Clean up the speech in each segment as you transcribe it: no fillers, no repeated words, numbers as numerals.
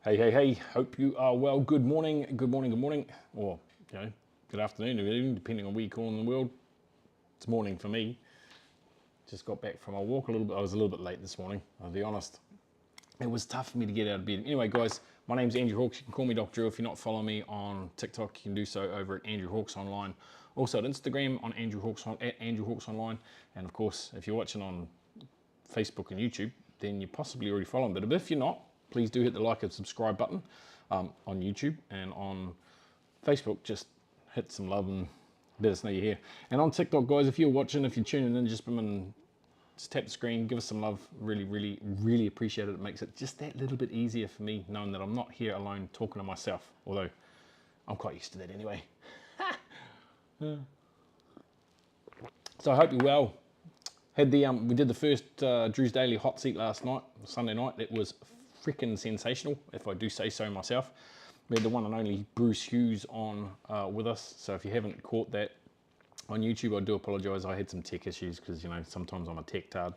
Hey, hey, hey, hope you are well. Good morning, good morning, good morning. Or, good afternoon, good evening, depending on where you call in the world. It's morning for me. Just got back from a walk a little bit. I was a little bit late this morning, I'll be honest. It was tough for me to get out of bed. Anyway, guys, my name's Andrew Hawks. You can call me Dr. Drew. If you're not following me on TikTok, you can do so over at Andrew Hawks Online. Also at Instagram on at Andrew Hawks Online. And of course, if you're watching on Facebook and YouTube, then you possibly already follow them. But if you're not, please do hit the like and subscribe button on YouTube, and on Facebook, just hit some love and let us know you're here. And on TikTok, guys, if you're watching, if you're tuning in, just tap the screen, give us some love. Really, really, really appreciate it. It makes it just that little bit easier for me, knowing that I'm not here alone talking to myself, although I'm quite used to that anyway. So I hope you're well. We did the first Drew's Daily Hot Seat last night, Sunday night. It was freaking sensational, if I do say so myself. We had the one and only Bruce Hughes on with us. So if you haven't caught that on YouTube, I do apologise. I had some tech issues because, sometimes I'm a tech tard.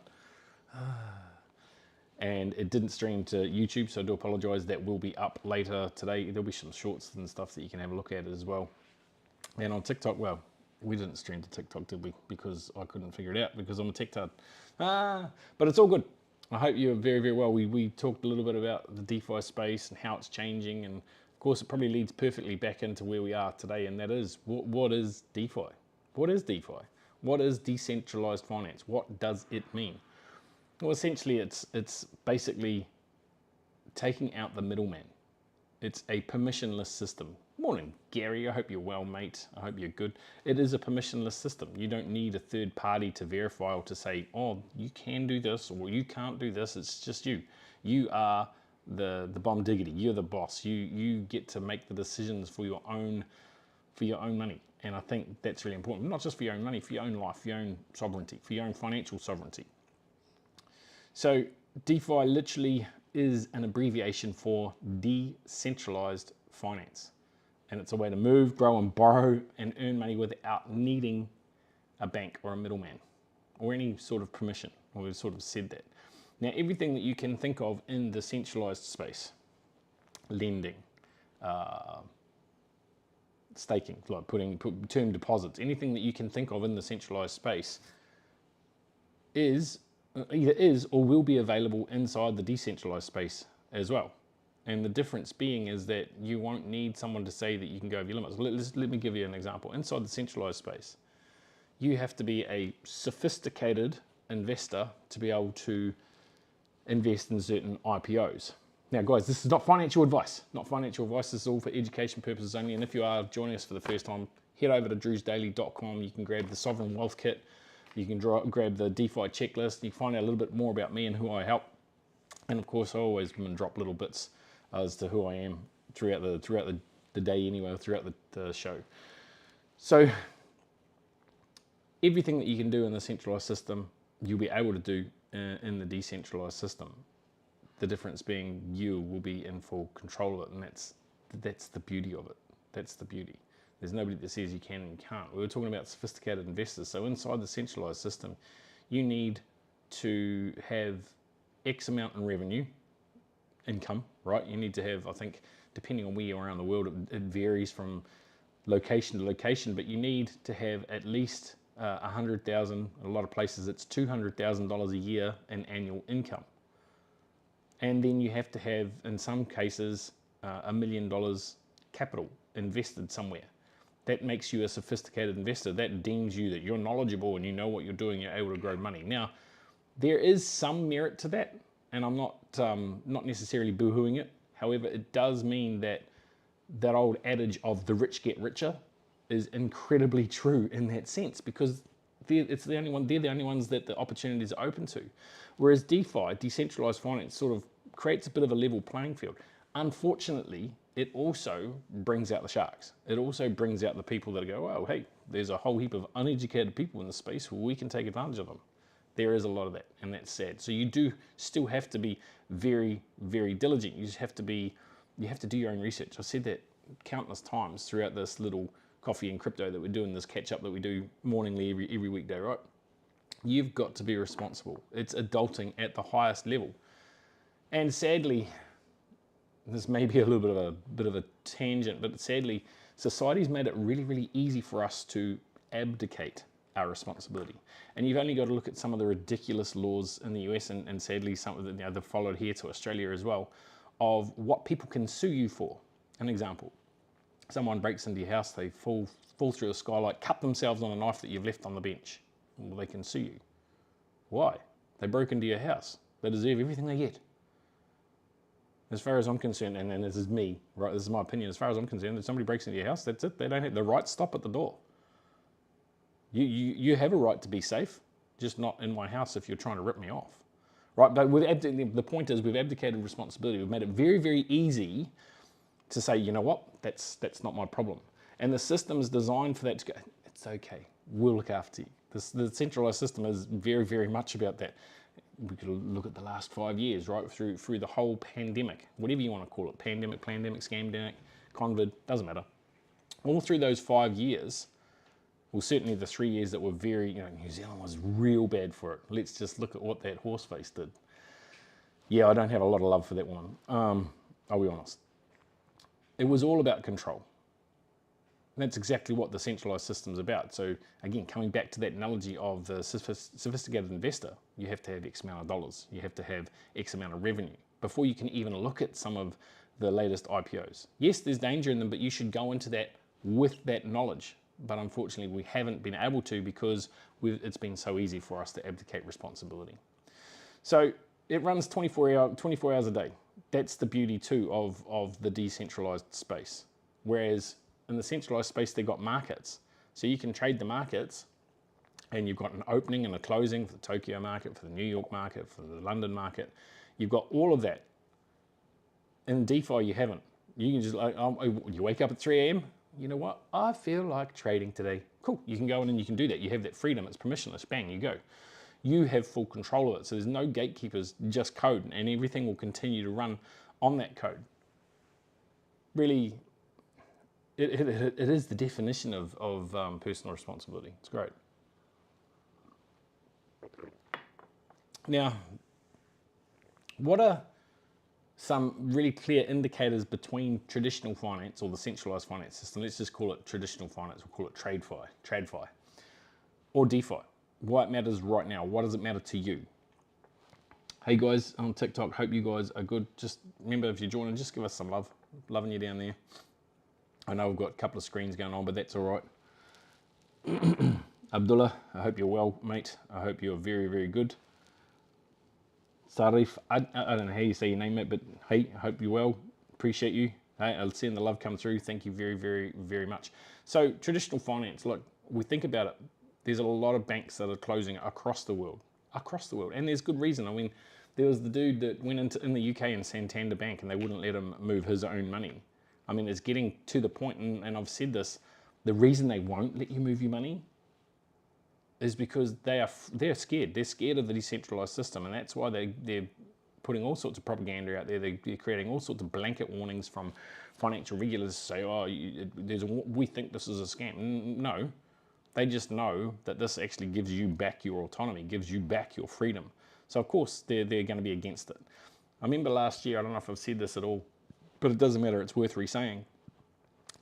And it didn't stream to YouTube, so I do apologise. That will be up later today. There'll be some shorts and stuff that you can have a look at as well. And on TikTok, well, we didn't stream to TikTok, did we? Because I couldn't figure it out because I'm a tech tard. But it's all good. I hope you're very, very well. We talked a little bit about the DeFi space and how it's changing. And of course, it probably leads perfectly back into where we are today. And that is, what is DeFi? What is DeFi? What is decentralized finance? What does it mean? Well, essentially, it's basically taking out the middleman. It's a permissionless system. Morning, Gary. I hope you're well, mate. I hope you're good. It is a permissionless system. You don't need a third party to verify or to say, oh, you can do this or you can't do this. It's just you. You are the bomb diggity. You're the boss. You get to make the decisions for your own money. And I think that's really important. Not just for your own money, for your own life, for your own sovereignty, for your own financial sovereignty. So DeFi literally is an abbreviation for decentralized finance. And it's a way to move, grow, and borrow and earn money without needing a bank or a middleman or any sort of permission. Well, we've sort of said that. Now, everything that you can think of in the centralized space, lending, staking, like putting term deposits, anything that you can think of in the centralized space either is or will be available inside the decentralized space as well. And the difference being is that you won't need someone to say that you can go over your limits. Let me give you an example. Inside the centralized space, you have to be a sophisticated investor to be able to invest in certain IPOs. Now, guys, this is not financial advice. Not financial advice. This is all for education purposes only. And if you are joining us for the first time, head over to drewsdaily.com. You can grab the Sovereign Wealth Kit. You can grab the DeFi checklist. You can find out a little bit more about me and who I help. And of course, I always drop little bits as to who I am throughout the day anyway, throughout the show. So everything that you can do in the centralized system, you'll be able to do in the decentralized system. The difference being you will be in full control of it, and that's the beauty of it. That's the beauty. There's nobody that says you can and you can't. We were talking about sophisticated investors. So inside the centralized system, you need to have X amount in revenue, income, right? You need to have, I think, depending on where you are around the world, it varies from location to location, but you need to have at least 100,000, a lot of places it's $200,000 a year in annual income. And then you have to have, in some cases, $1 million capital invested somewhere. That makes you a sophisticated investor. That deems you that you're knowledgeable and you know what you're doing, you're able to grow money. Now, there is some merit to that, and I'm not necessarily boo-hooing it. However, it does mean that that old adage of the rich get richer is incredibly true in that sense, because they're the only ones that the opportunities are open to. Whereas DeFi, decentralized finance, sort of creates a bit of a level playing field. Unfortunately, it also brings out the sharks. It also brings out the people that go, oh, hey, there's a whole heap of uneducated people in the space where we can take advantage of them. There is a lot of that, and that's sad. So you do still have to be very, very diligent. You have to do your own research. I've said that countless times throughout this little coffee and crypto that we're doing, this catch up that we do morningly every weekday, right? You've got to be responsible. It's adulting at the highest level. And sadly, this may be a little bit of a tangent, but sadly, society's made it really, really easy for us to abdicate our responsibility. And you've only got to look at some of the ridiculous laws in the US, and sadly some of them, they've followed here to Australia as well, of what people can sue you for. An example, someone breaks into your house, they fall through the skylight, cut themselves on a knife that you've left on the bench. Well, they can sue you. Why? They broke into your house. They deserve everything they get. As far as I'm concerned, and this is me, right? This is my opinion. As far as I'm concerned, if somebody breaks into your house, that's it. They don't have the right to stop at the door. You have a right to be safe, just not in my house if you're trying to rip me off, right? But the point is, we've abdicated responsibility. We've made it very, very easy to say, you know what, that's not my problem. And the system is designed for that to go, it's okay, we'll look after you. The centralized system is very, very much about that. We could look at the last 5 years, right, through the whole pandemic, whatever you want to call it, pandemic, scamdemic, COVID, doesn't matter. All through those 5 years, well, certainly the 3 years that were very, New Zealand was real bad for it. Let's just look at what that horse face did. Yeah, I don't have a lot of love for that woman. I'll be honest. It was all about control. And that's exactly what the centralized system's about. So again, coming back to that analogy of the sophisticated investor, you have to have X amount of dollars. You have to have X amount of revenue before you can even look at some of the latest IPOs. Yes, there's danger in them, but you should go into that with that knowledge. But unfortunately, we haven't been able to because it's been so easy for us to abdicate responsibility. So it runs 24 hours a day. That's the beauty too of the decentralized space. Whereas in the centralized space, they've got markets. So you can trade the markets, and you've got an opening and a closing for the Tokyo market, for the New York market, for the London market. You've got all of that. In DeFi, you haven't. You can just, you wake up at 3 a.m., you know what, I feel like trading today. Cool, you can go in and you can do that. You have that freedom, it's permissionless, bang, you go. You have full control of it, so there's no gatekeepers, just code, and everything will continue to run on that code. Really, it is the definition of personal responsibility. It's great. Now, what are some really clear indicators between traditional finance or the centralized finance system? Let's just call it traditional finance. We'll call it TradFi, or DeFi. Why it matters right now. What does it matter to you? Hey guys on TikTok, hope you guys are good. Just remember, if you're joining, just give us some love. Loving you down there. I know we've got a couple of screens going on, but that's all right. Abdullah, I hope you're well, mate. I hope you're very, very good. Sarif, I don't know how you say your name, mate, but hey, I hope you're well. Appreciate you. Hey, I'm seeing the love come through. Thank you very, very, very much. So traditional finance, look, we think about it. There's a lot of banks that are closing across the world, and there's good reason. I mean, there was the dude that went in the UK in Santander Bank, and they wouldn't let him move his own money. I mean, it's getting to the point, and I've said this, the reason they won't let you move your money is because they're scared. They're scared of the decentralized system, and that's why they're putting all sorts of propaganda out there. They're creating all sorts of blanket warnings from financial regulators to say, oh, we think this is a scam. No, they just know that this actually gives you back your autonomy, gives you back your freedom. So of course they're going to be against it. I remember last year, I don't know if I've said this at all, but it doesn't matter, it's worth re-saying.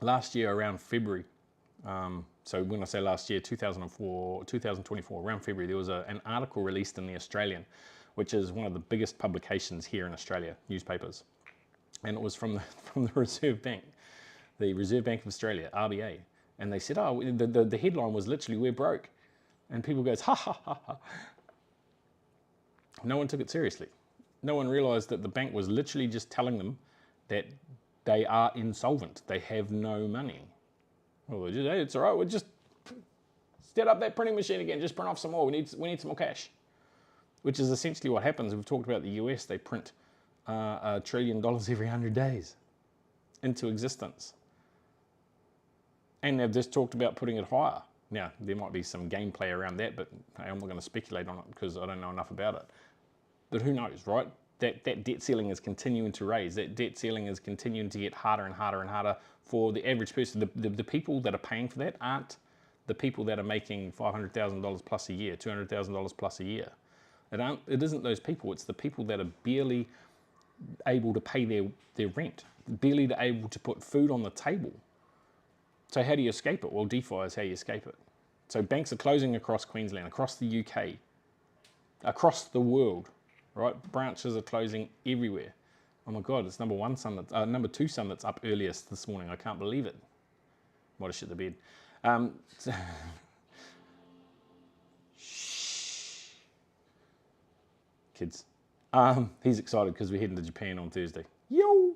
Last year around February, so when I say last year, 2024, around February, there was an article released in The Australian, which is one of the biggest publications here in Australia, newspapers. And it was from the Reserve Bank, the Reserve Bank of Australia, RBA. And they said, oh, the headline was literally, we're broke. And people goes, ha, ha, ha, ha. No one took it seriously. No one realized that the bank was literally just telling them that they are insolvent. They have no money. Well, hey, it's all right. We'll just set up that printing machine again. Just print off some more. We need some more cash. Which is essentially what happens. We've talked about the US. They print $1 trillion every 100 days into existence. And they've just talked about putting it higher. Now, there might be some gameplay around that, but hey, I'm not going to speculate on it because I don't know enough about it. But who knows, right? That debt ceiling is continuing to raise. That debt ceiling is continuing to get harder and harder and harder for the average person. The people that are paying for that aren't the people that are making $500,000 plus a year, $200,000 plus a year. It isn't those people. It's the people that are barely able to pay their rent, barely able to put food on the table. So how do you escape it? Well, DeFi is how you escape it. So banks are closing across Queensland, across the UK, across the world, right? Branches are closing everywhere. Oh my God, it's number two son that's up earliest this morning. I can't believe it. Might have shit the bed. Shh. Kids. He's excited because we're heading to Japan on Thursday. Yo!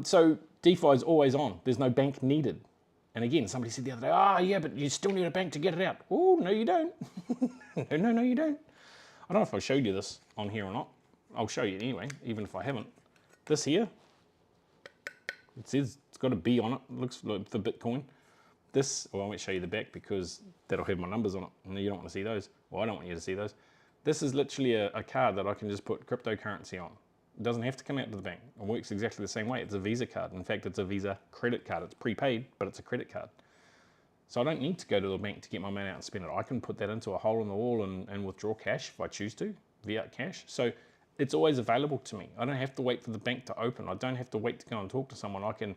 So DeFi is always on. There's no bank needed. And again, somebody said the other day, yeah, but you still need a bank to get it out. Oh, no, you don't. no, you don't. I don't know if I showed you this on here or not. I'll show you anyway, even if I haven't. This here, it says it's got a B on it. It looks like the Bitcoin. This, well, I won't show you the back because that'll have my numbers on it. And you don't want to see those. Well, I don't want you to see those. This is literally a card that I can just put cryptocurrency on. It doesn't have to come out to the bank. It works exactly the same way. It's a Visa card. In fact, it's a Visa credit card. It's prepaid, but it's a credit card. So I don't need to go to the bank to get my money out and spend it. I can put that into a hole in the wall and withdraw cash if I choose to, via cash. So it's always available to me. I don't have to wait for the bank to open. I don't have to wait to go and talk to someone. I can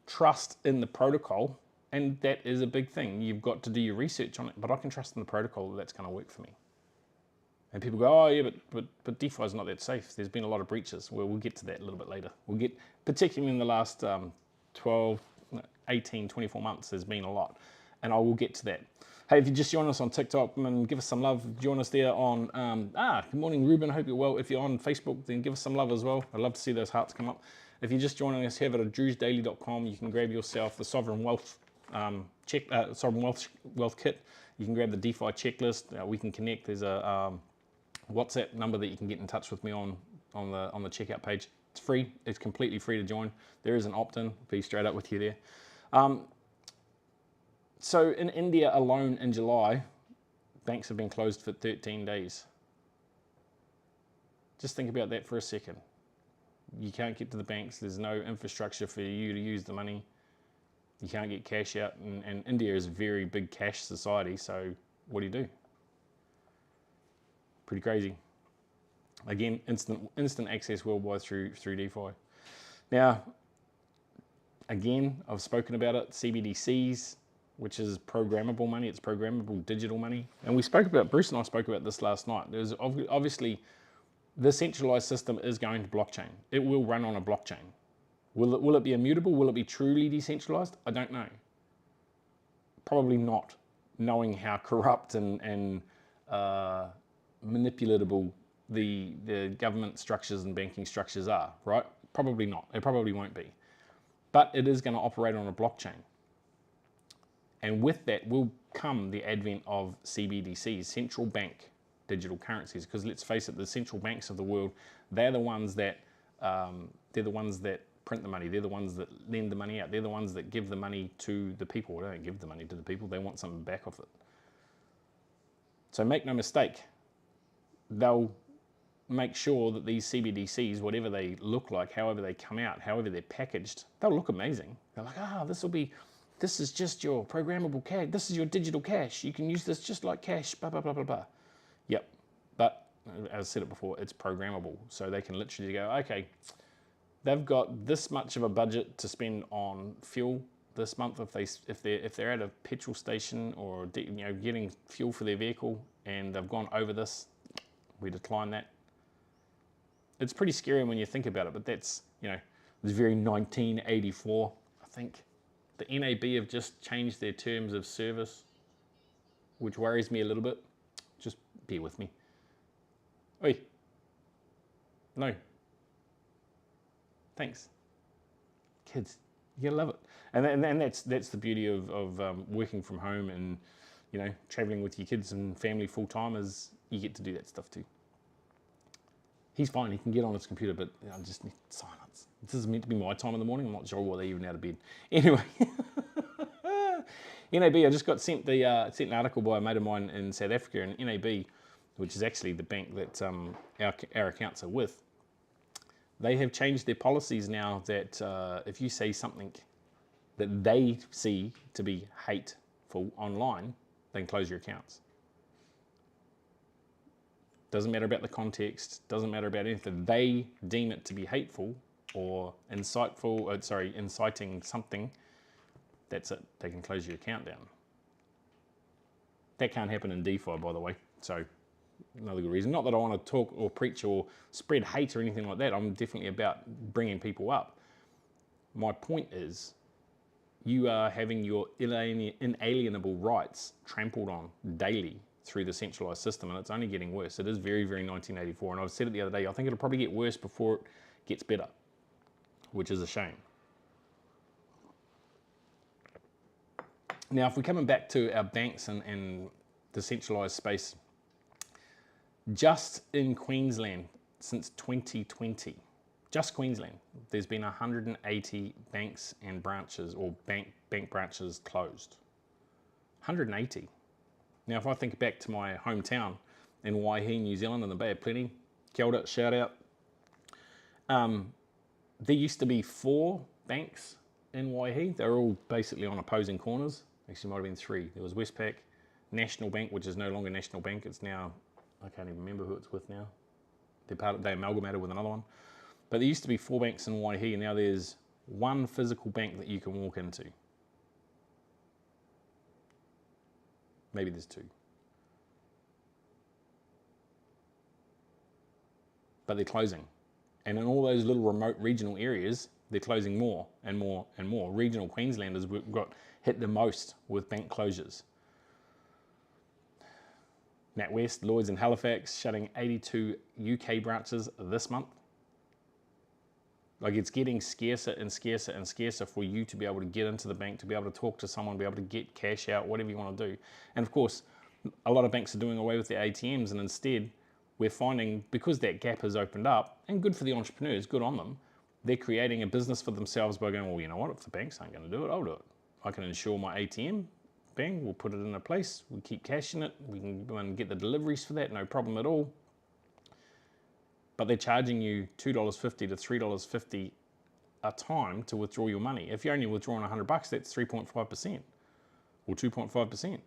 trust in the protocol, and that is a big thing. You've got to do your research on it, but I can trust in the protocol that's going to work for me. And people go, yeah, but DeFi is not that safe. There's been a lot of breaches. Well, we'll get to that a little bit later. We'll get, particularly in the last 12, 18, 24 months, there's been a lot. And I will get to that. Hey, if you just joined us on TikTok, and give us some love. Join us there on, good morning, Ruben. Hope you're well. If you're on Facebook, then give us some love as well. I'd love to see those hearts come up. If you're just joining us here at drewsdaily.com, you can grab yourself the Sovereign Wealth Sovereign Wealth Kit. You can grab the DeFi checklist. We can connect. There's a WhatsApp number that you can get in touch with me on the checkout page. It's free. It's completely free to join. There is an opt-in. Be straight up with you there. So in India alone in July, banks have been closed for 13 days. Just think about that for a second. You can't get to the banks. There's no infrastructure for you to use the money. You can't get cash out. And India is a very big cash society. So what do? Pretty crazy. Again, instant access worldwide through DeFi. Now, again, I've spoken about it, CBDCs, which is programmable money. It's programmable digital money. And Bruce and I spoke about this last night. There's obviously, the centralized system is going to blockchain. It will run on a blockchain. Will it be immutable? Will it be truly decentralized? I don't know. Probably not, knowing how corrupt and manipulatable the government structures and banking structures are, right? Probably not. It probably won't be. But it is going to operate on a blockchain. And with that will come the advent of CBDCs, central bank digital currencies. Because let's face it, the central banks of the world, they're the ones that print the money. They're the ones that lend the money out. They're the ones that give the money to the people. They don't give the money to the people. They want something back of it. So make no mistake, they'll make sure that these CBDCs, whatever they look like, however they come out, however they're packaged, they'll look amazing. They're like, this is just your programmable cash. This is your digital cash. You can use this just like cash, blah, blah, blah, blah, blah. Yep. But as I said it before, it's programmable. So they can literally go, okay, they've got this much of a budget to spend on fuel this month if they're at a petrol station or getting fuel for their vehicle and they've gone over this, we decline that. It's pretty scary when you think about it, but that's, it's very 1984, I think. The NAB have just changed their terms of service, which worries me a little bit. Just bear with me. Oi. No. Thanks. Kids, you gotta love it. And that's the beauty of working from home and, traveling with your kids and family full time is you get to do that stuff too. He's fine, he can get on his computer, but I just need silence. This is meant to be my time in the morning. I'm not sure why they're even out of bed. Anyway, NAB, I just got sent an article by a mate of mine in South Africa, and NAB, which is actually the bank that our accounts are with, they have changed their policies now that if you say something that they see to be hateful online, they can close your accounts. Doesn't matter about the context, doesn't matter about anything. They deem it to be hateful or inciting something. That's it. They can close your account down. That can't happen in DeFi, by the way. So another good reason. Not that I want to talk or preach or spread hate or anything like that. I'm definitely about bringing people up. My point is, you are having your inalienable rights trampled on daily through the centralized system, and it's only getting worse. It is very, very 1984, and I've said it the other day, I think it'll probably get worse before it gets better, which is a shame. Now, if we're coming back to our banks and the centralized space, just in Queensland since 2020, just Queensland, there's been 180 banks and branches, or bank branches closed. 180. Now, if I think back to my hometown in Waihi, New Zealand, in the Bay of Plenty, kia ora, shout out. There used to be 4 banks in Waihi. They were all basically on opposing corners. Actually, might have been 3. There was Westpac, National Bank, which is no longer National Bank. It's now, I can't even remember who it's with now. They amalgamated with another one. But there used to be 4 banks in Waihi, and now there's 1 physical bank that you can walk into. Maybe there's 2. But they're closing. And in all those little remote regional areas, they're closing more and more and more. Regional Queenslanders got hit the most with bank closures. NatWest, Lloyds and Halifax shutting 82 UK branches this month. Like, it's getting scarcer and scarcer and scarcer for you to be able to get into the bank, to be able to talk to someone, be able to get cash out, whatever you want to do. And of course, a lot of banks are doing away with their ATMs, and instead we're finding, because that gap has opened up, and good for the entrepreneurs, good on them, they're creating a business for themselves by going, well, you know what, if the banks aren't going to do it, I'll do it. I can insure my ATM, bang, we'll put it in a place, we keep cash in it, we can go and get the deliveries for that, no problem at all. But they're charging you $2.50 to $3.50 a time to withdraw your money. If you're only withdrawing $100, that's 3.5% or 2.5%.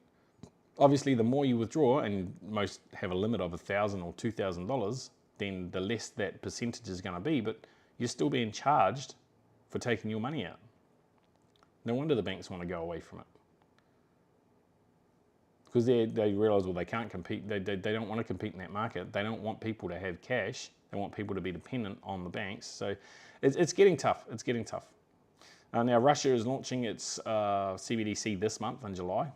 Obviously, the more you withdraw, and most have a limit of $1,000 or $2,000, then the less that percentage is going to be, but you're still being charged for taking your money out. No wonder the banks want to go away from it. Because they realise, well, they can't compete. They don't want to compete in that market. They don't want people to have cash. They want people to be dependent on the banks. So it's getting tough. It's getting tough. Now, Russia is launching its CBDC this month in July.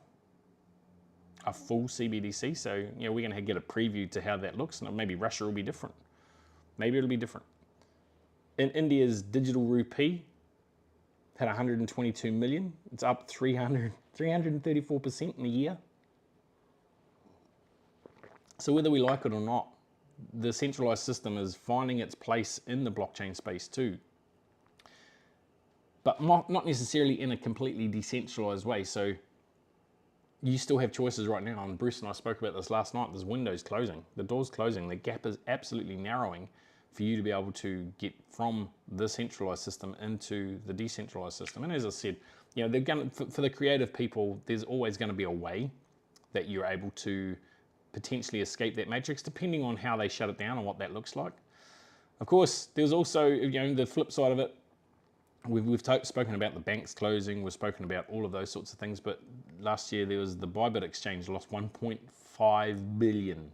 A full CBDC. So, we're going to get a preview to how that looks. And maybe Russia will be different. Maybe it'll be different. In India's digital rupee, had 122 million. It's up 334% in a year. So whether we like it or not, the centralized system is finding its place in the blockchain space too. But not necessarily in a completely decentralized way. So you still have choices right now. And Bruce and I spoke about this last night. There's windows closing. The door's closing. The gap is absolutely narrowing for you to be able to get from the centralized system into the decentralized system. And as I said, they're going to, for the creative people, there's always going to be a way that you're able to potentially escape that matrix, depending on how they shut it down and what that looks like. Of course, there's also the flip side of it. We've spoken about the banks closing. We've spoken about all of those sorts of things. But last year there was the Bybit exchange lost 1.5 billion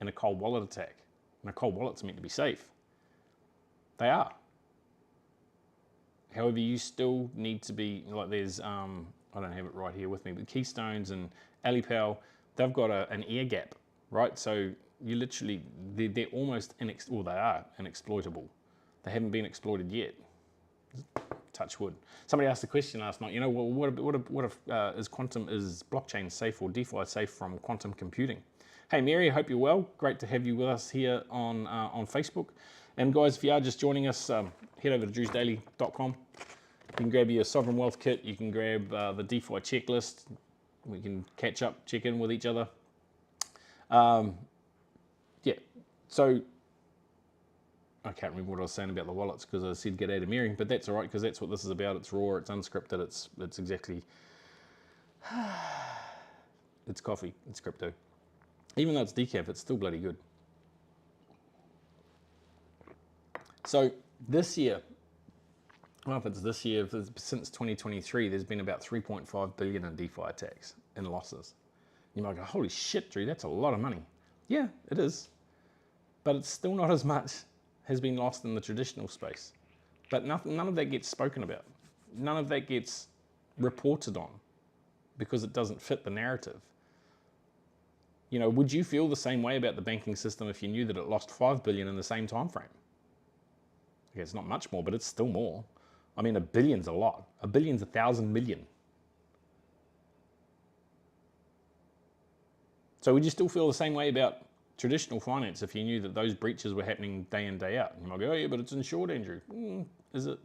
in a cold wallet attack. And a cold wallet's meant to be safe. They are. However, you still need to be, like, there's, I don't have it right here with me, but Keystones and Alipal, they've got an air gap, right? So you literally, they're almost, they are inexploitable. They haven't been exploited yet. Touch wood. Somebody asked the question last night, well, what if is blockchain safe, or DeFi safe from quantum computing? Hey Mary, I hope you're well. Great to have you with us here on Facebook. And guys, if you are just joining us, head over to drewsdaily.com. You can grab your Sovereign Wealth Kit. You can grab the DeFi checklist. We can catch up, check in with each other. So I can't remember what I was saying about the wallets, because I said get out of Mary, but that's all right, because that's what this is about. It's raw, it's unscripted, it's exactly, it's coffee, it's crypto. Even though it's decaf, it's still bloody good. So this year, well, if it's this year, if it's since 2023, there's been about 3.5 billion in DeFi attacks and losses. You might go, holy shit, Drew, that's a lot of money. Yeah, it is. But it's still not as much has been lost in the traditional space. But none of that gets spoken about. None of that gets reported on because it doesn't fit the narrative. You know, would you feel the same way about the banking system if you knew that it lost 5 billion in the same time frame? Okay, it's not much more, but it's still more. I mean, a billion's a lot. A billion's 1,000 million. So would you still feel the same way about traditional finance if you knew that those breaches were happening day in, day out? You might go, oh yeah, but it's insured, Andrew. Is it?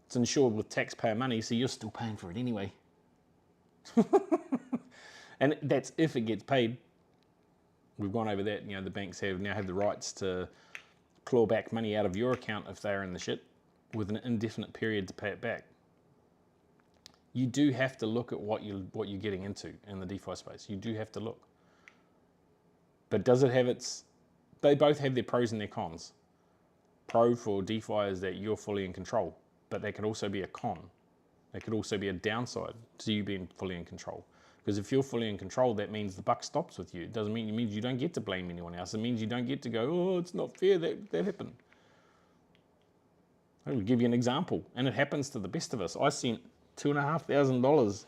It's insured with taxpayer money, so you're still paying for it anyway. And that's if it gets paid. We've gone over that. You know, the banks now have the rights to claw back money out of your account if they're in the shit with an indefinite period to pay it back. You do have to look at what you're getting into in the DeFi space. You do have to look. But does it have its... They both have their pros and their cons. Pro for DeFi is that you're fully in control, but that could also be a con. That could also be a downside to you being fully in control. Because if you're fully in control, that means the buck stops with you. It doesn't mean, it means you don't get to blame anyone else. It means you don't get to go, oh, it's not fair that happened. I'll give you an example, and it happens to the best of us. I sent $2,500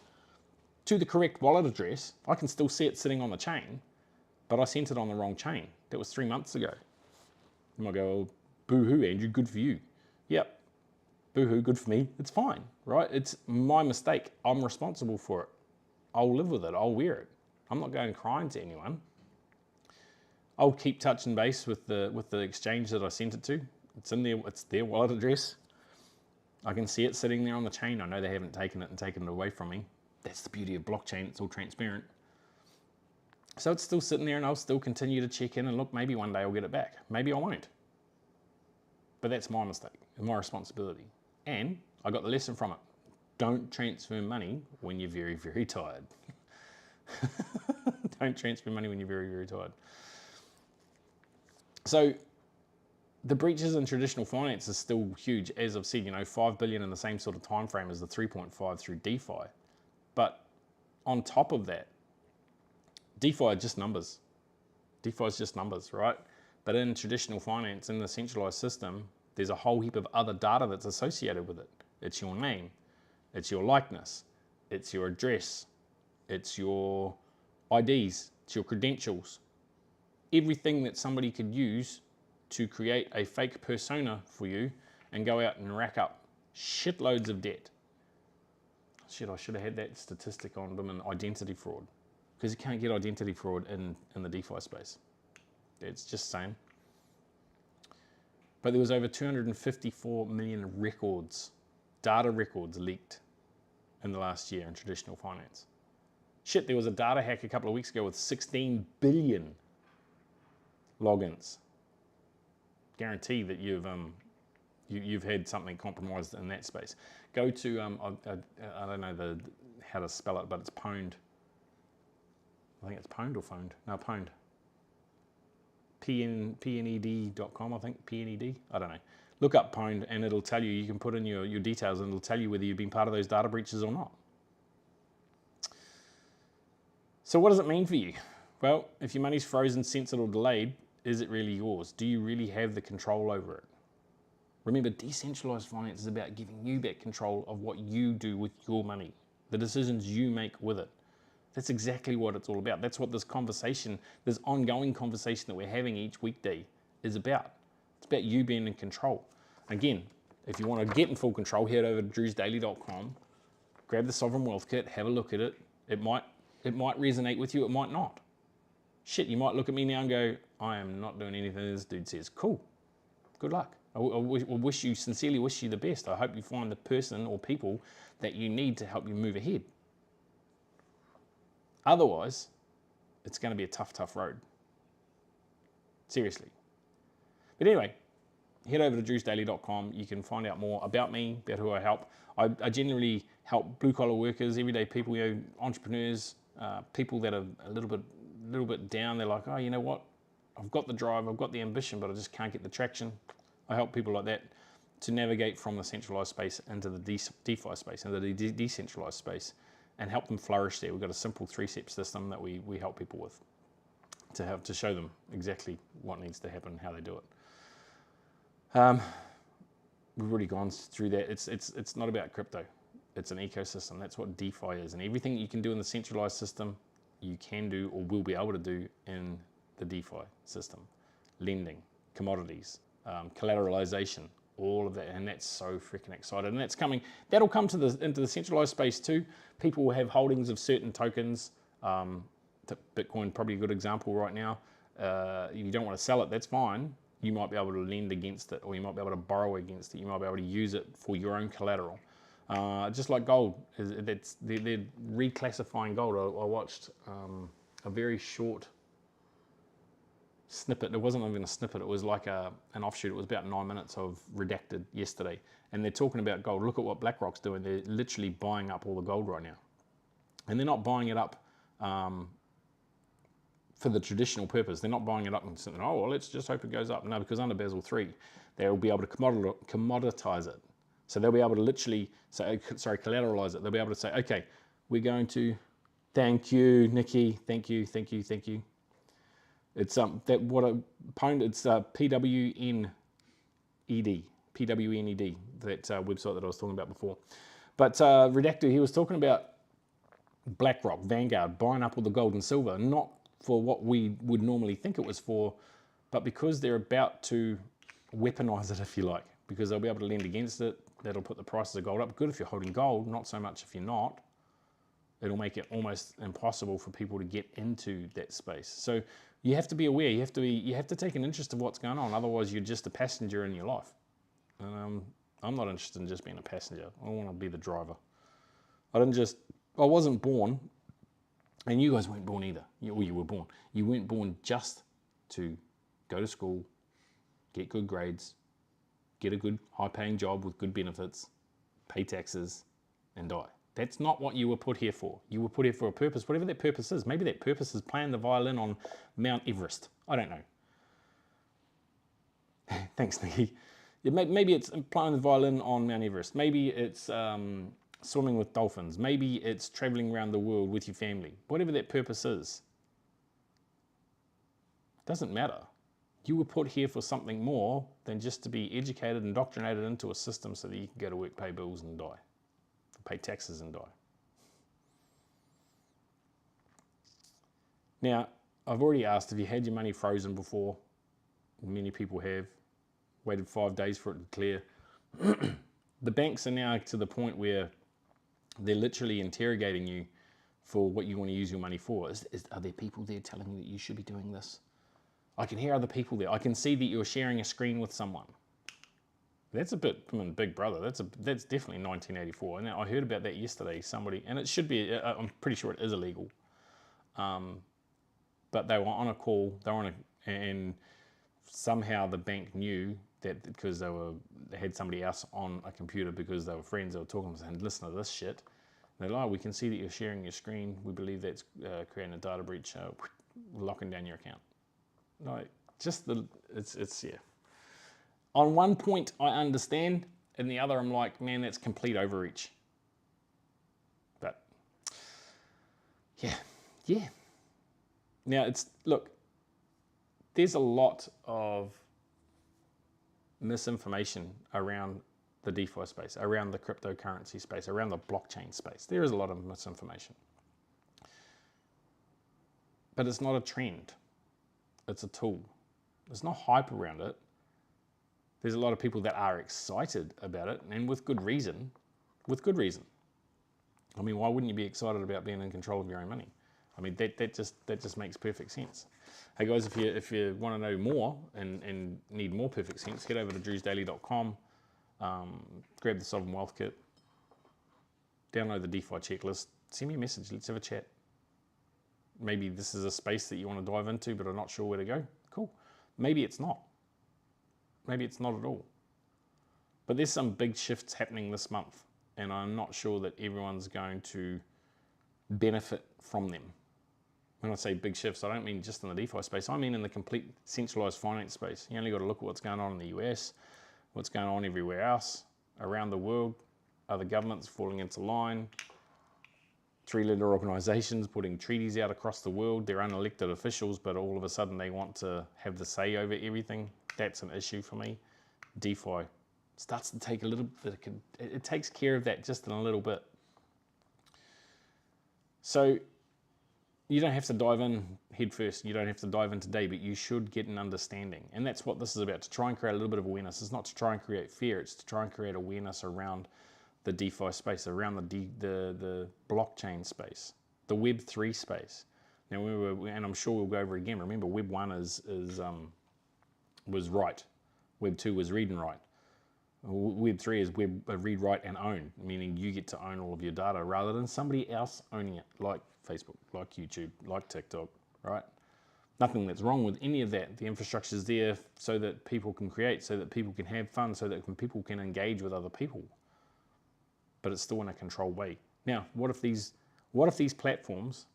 to the correct wallet address. I can still see it sitting on the chain, but I sent it on the wrong chain. That was 3 months ago. You might go, oh, boo-hoo, Andrew, good for you. Yep, boo-hoo, good for me. It's fine, right? It's my mistake. I'm responsible for it. I'll live with it. I'll wear it. I'm not going crying to anyone. I'll keep touching base with the exchange that I sent it to. It's in there. It's their wallet address. I can see it sitting there on the chain. I know they haven't taken it and taken it away from me. That's the beauty of blockchain. It's all transparent. So it's still sitting there, and I'll still continue to check in and look. Maybe one day I'll get it back. Maybe I won't. But that's my mistake and my responsibility. And I got the lesson from it. Don't transfer money when you're very, very tired. Don't transfer money when you're very, very tired. So the breaches in traditional finance is still huge. As I've said, 5 billion in the same sort of time frame as the 3.5 through DeFi. But on top of that, DeFi are just numbers. DeFi is just numbers, right? But in traditional finance, in the centralized system, there's a whole heap of other data that's associated with it. It's your name. It's your likeness, it's your address, it's your IDs, it's your credentials. Everything that somebody could use to create a fake persona for you and go out and rack up shitloads of debt. Shit, I should have had that statistic on them in identity fraud. Because you can't get identity fraud in the DeFi space. It's just saying. But there was over 254 million records, data records leaked in the last year in traditional finance. Shit, there was a data hack a couple of weeks ago with 16 billion logins. Guarantee that you've had something compromised in that space. Go to I don't know how to spell it, but it's Pwned. I think it's Pwned or Phoned. No, Pwned. PNED.com, I think. PNED. I don't know. Look up Pwned and it'll tell you. You can put in your details and it'll tell you whether you've been part of those data breaches or not. So what does it mean for you? Well, if your money's frozen, censored or delayed, is it really yours? Do you really have the control over it? Remember, decentralized finance is about giving you back control of what you do with your money, the decisions you make with it. That's exactly what it's all about. That's what this conversation, this ongoing conversation that we're having each weekday is about. It's about you being in control. Again, if you want to get in full control, head over to drewsdaily.com, grab the Sovereign Wealth Kit, have a look at it. It might resonate with you, it might not. Shit, you might look at me now and go, I am not doing anything this dude says. Cool, good luck. I sincerely wish you the best. I hope you find the person or people that you need to help you move ahead. Otherwise, it's going to be a tough, tough road. Seriously. But anyway, head over to drewsdaily.com. You can find out more about me, about who I help. I generally help blue-collar workers, everyday people, entrepreneurs, people that are a little bit down. They're like, oh, you know what? I've got the drive, I've got the ambition, but I just can't get the traction. I help people like that to navigate from the centralized space into the DeFi space, into the decentralized space, and help them flourish there. We've got a simple 3-step system that we help people with to show them exactly what needs to happen and how they do it. We've already gone through that. It's not about crypto. It's an ecosystem. That's what DeFi is. And everything you can do in the centralized system, you can do or will be able to do in the DeFi system. Lending, commodities, collateralization, all of that. And that's so freaking exciting. And that's coming, that'll come to into the centralized space too. People will have holdings of certain tokens. Bitcoin, probably a good example right now. If you don't want to sell it, that's fine. You might be able to lend against it, or you might be able to borrow against it. You might be able to use it for your own collateral. Just like gold, they're reclassifying gold. I watched a very short snippet. It wasn't even a snippet. It was like an offshoot. It was about 9 minutes of redacted yesterday. And they're talking about gold. Look at what BlackRock's doing. They're literally buying up all the gold right now. And they're not buying it up for the traditional purpose. They're not buying it up and saying, oh, well, let's just hope it goes up. No, because under Basel III, they'll be able to commoditize it. So they'll be able to literally say, sorry, collateralize it. They'll be able to say, okay, we're going to, thank you, Nikki, thank you. It's that what a pound. It's PWNED, that website that I was talking about before. But Redactor, he was talking about BlackRock, Vanguard, buying up all the gold and silver, not for what we would normally think it was for, but because they're about to weaponize it, if you like, because they'll be able to lend against it. That'll put the prices of gold up. Good if you're holding gold, not so much if you're not. It'll make it almost impossible for people to get into that space. So you have to be aware. You have to take an interest of what's going on. Otherwise, you're just a passenger in your life. I'm not interested in just being a passenger. I want to be the driver. I wasn't born, and you guys weren't born either. You were born. You weren't born just to go to school, get good grades, get a good high-paying job with good benefits, pay taxes, and die. That's not what you were put here for. You were put here for a purpose, whatever that purpose is. Maybe that purpose is playing the violin on Mount Everest. I don't know. Thanks, Nikki. Maybe it's playing the violin on Mount Everest. Maybe it's swimming with dolphins. Maybe it's traveling around the world with your family. Whatever that purpose is, doesn't matter. You were put here for something more than just to be educated, indoctrinated into a system so that you can go to work, pay bills, and die. Pay taxes and die. Now, I've already asked if you had your money frozen before. Many people have. Waited 5 days for it to clear. The banks are now to the point where they're literally interrogating you for what you want to use your money for. Are there people there telling you that you should be doing this? I can hear other people there. I can see that you're sharing a screen with someone. That's a bit, Big Brother. That's definitely 1984. And I heard about that yesterday. Somebody, and it should be. I'm pretty sure it is illegal. But they were on a call. And somehow the bank knew that because they had somebody else on a computer because they were friends. They were talking and saying, "Listen to this shit." And they're like, "We can see that you're sharing your screen. We believe that's creating a data breach. Locking down your account." Like, it's yeah. On one point, I understand, and the other, I'm like, man, that's complete overreach. But, yeah. Now, look, there's a lot of misinformation around the DeFi space, around the cryptocurrency space, around the blockchain space. There is a lot of misinformation. But it's not a trend. It's a tool. There's no hype around it. There's a lot of people that are excited about it, and with good reason. With good reason. I mean, why wouldn't you be excited about being in control of your own money? I mean, that just makes perfect sense. Hey guys, if you want to know more and need more perfect sense, head over to drewsdaily.com, grab the Sovereign Wealth Kit, download the DeFi checklist, send me a message, let's have a chat. Maybe this is a space that you want to dive into, but are not sure where to go. Cool. Maybe it's not. Maybe it's not at all. But there's some big shifts happening this month, and I'm not sure that everyone's going to benefit from them. When I say big shifts, I don't mean just in the DeFi space. I mean in the complete centralized finance space. You only got to look at what's going on in the US, what's going on everywhere else around the world. Other governments falling into line. Three-letter organizations putting treaties out across the world. They're unelected officials, but all of a sudden they want to have the say over everything. That's an issue for me. DeFi starts to take a little bit, it takes care of that just in a little bit. So you don't have to dive in head first. You don't have to dive in today, but you should get an understanding. And that's what this is about, to try and create a little bit of awareness. It's not to try and create fear. It's to try and create awareness around the DeFi space, around the blockchain space, the Web3 space. Now, and I'm sure we'll go over it again. Remember, Web 1 was write. Web 2 was read and write. Web 3 is read, write, and own, meaning you get to own all of your data rather than somebody else owning it, like Facebook, like YouTube, like TikTok, right? Nothing that's wrong with any of that. The infrastructure is there so that people can create, so that people can have fun, so that people can engage with other people. But it's still in a controlled way. Now, what if these platforms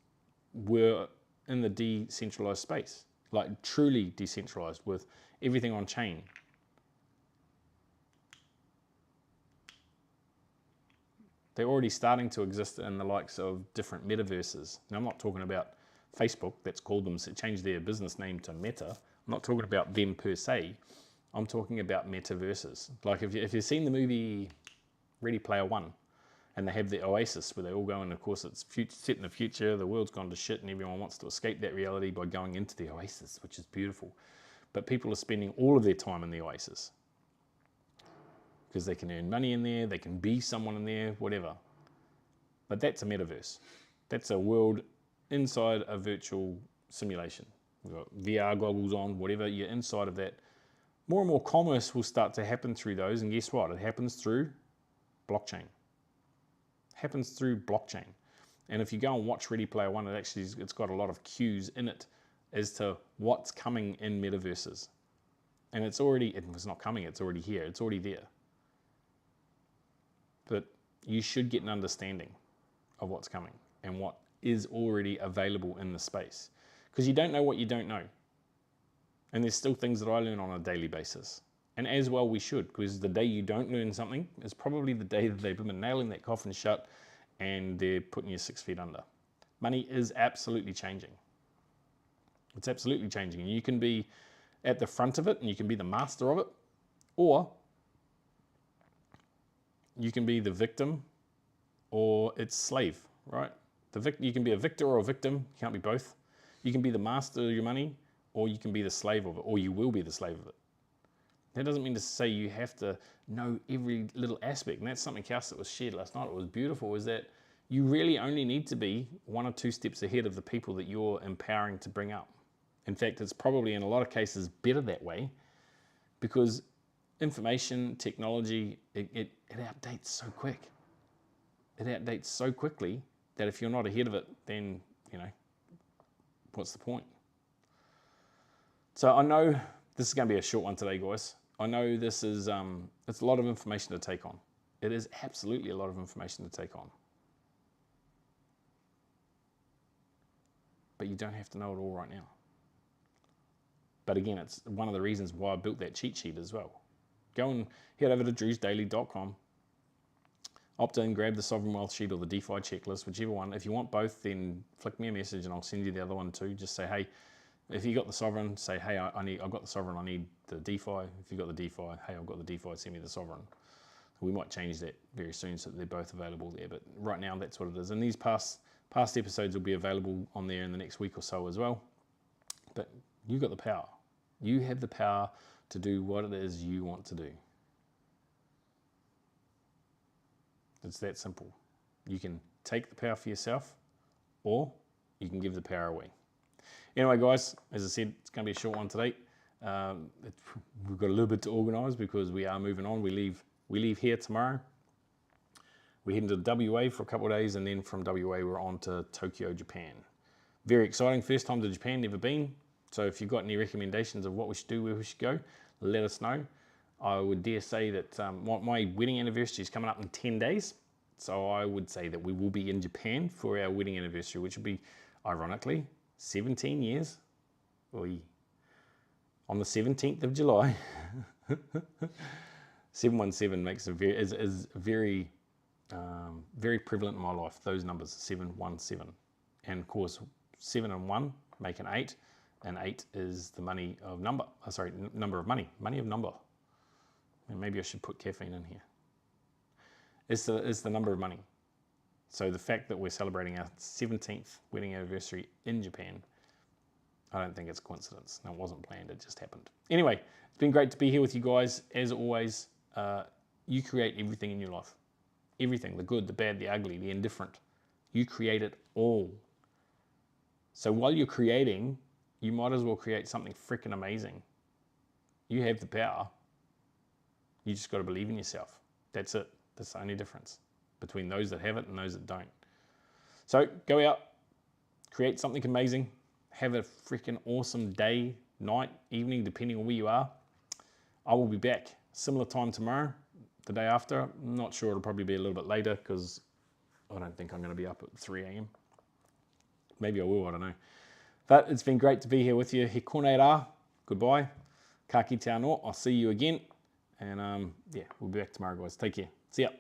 were in the decentralized space, like truly decentralized with everything on chain? They're already starting to exist in the likes of different metaverses. Now, I'm not talking about Facebook, that's called them, so changed their business name to Meta. I'm not talking about them per se. I'm talking about metaverses. Like if you've seen the movie Ready Player One, and they have the oasis where they all go, and of course it's set in the future, the world's gone to shit, and everyone wants to escape that reality by going into the oasis, which is beautiful. But people are spending all of their time in the oasis because they can earn money in there, they can be someone in there, whatever. But that's a metaverse. That's a world inside a virtual simulation. We've got VR goggles on, whatever, you're inside of that. More and more commerce will start to happen through those, and guess what? It happens through blockchain. Happens through blockchain. And if you go and watch Ready Player One, it's got a lot of cues in it as to what's coming in metaverses. And it's not coming, it's already here, it's already there. But you should get an understanding of what's coming and what is already available in the space. Because you don't know what you don't know. And there's still things that I learn on a daily basis. And as well we should, because the day you don't learn something is probably the day that they've been nailing that coffin shut and they're putting you 6 feet under. Money is absolutely changing. It's absolutely changing. And you can be at the front of it and you can be the master of it, or you can be the victim or its slave, right? You can be a victor or a victim. You can't be both. You can be the master of your money, or you can be the slave of it, or you will be the slave of it. That doesn't mean to say you have to know every little aspect. And that's something else that was shared last night. It was beautiful, is that you really only need to be 1 or 2 steps ahead of the people that you're empowering to bring up. In fact, it's probably in a lot of cases better that way, because information, technology, it outdates so quick. It outdates so quickly that if you're not ahead of it, then, what's the point? So I know this is going to be a short one today, guys. I know this is, it's a lot of information to take on. It is absolutely a lot of information to take on. But you don't have to know it all right now. But again, it's one of the reasons why I built that cheat sheet as well. Go and head over to drewsdaily.com. Opt in, grab the Sovereign Wealth Sheet or the DeFi checklist, whichever one. If you want both, then flick me a message and I'll send you the other one too. Just say, hey, if you got the Sovereign, say, hey, I've got the Sovereign, I need the DeFi. If you got the DeFi, hey, I've got the DeFi, send me the Sovereign. We might change that very soon so that they're both available there. But right now, that's what it is. And these past episodes will be available on there in the next week or so as well. But you got the power. You have the power to do what it is you want to do. It's that simple. You can take the power for yourself, or you can give the power away. Anyway, guys, as I said, it's going to be a short one today. We've got a little bit to organise because we are moving on. We leave here tomorrow. We head into WA for a couple of days, and then from WA we're on to Tokyo, Japan. Very exciting. First time to Japan, never been. So if you've got any recommendations of what we should do, where we should go, let us know. I would dare say that my wedding anniversary is coming up in 10 days. So I would say that we will be in Japan for our wedding anniversary, which will be, ironically, 17 years. Oy. On the 17th of July, 717 makes is very very prevalent in my life. Those numbers, 717, and of course 7 and 1 make an 8, and 8 is the money of number. Number of money of number. And maybe I should put caffeine in here. It's the number of money. So the fact that we're celebrating our 17th wedding anniversary in Japan, I don't think it's a coincidence. No, it wasn't planned. It just happened. Anyway, it's been great to be here with you guys. As always, you create everything in your life. Everything, the good, the bad, the ugly, the indifferent. You create it all. So while you're creating, you might as well create something freaking amazing. You have the power. You just got to believe in yourself. That's it. That's the only difference between those that have it and those that don't. So go out, create something amazing. Have a freaking awesome day, night, evening, depending on where you are. I will be back similar time tomorrow, the day after. I'm not sure, it'll probably be a little bit later because I don't think I'm going to be up at 3 a.m. Maybe I will, I don't know. But it's been great to be here with you. He kone rā. Goodbye. Ka kite anō. I'll see you again. And yeah, we'll be back tomorrow, guys. Take care. See ya.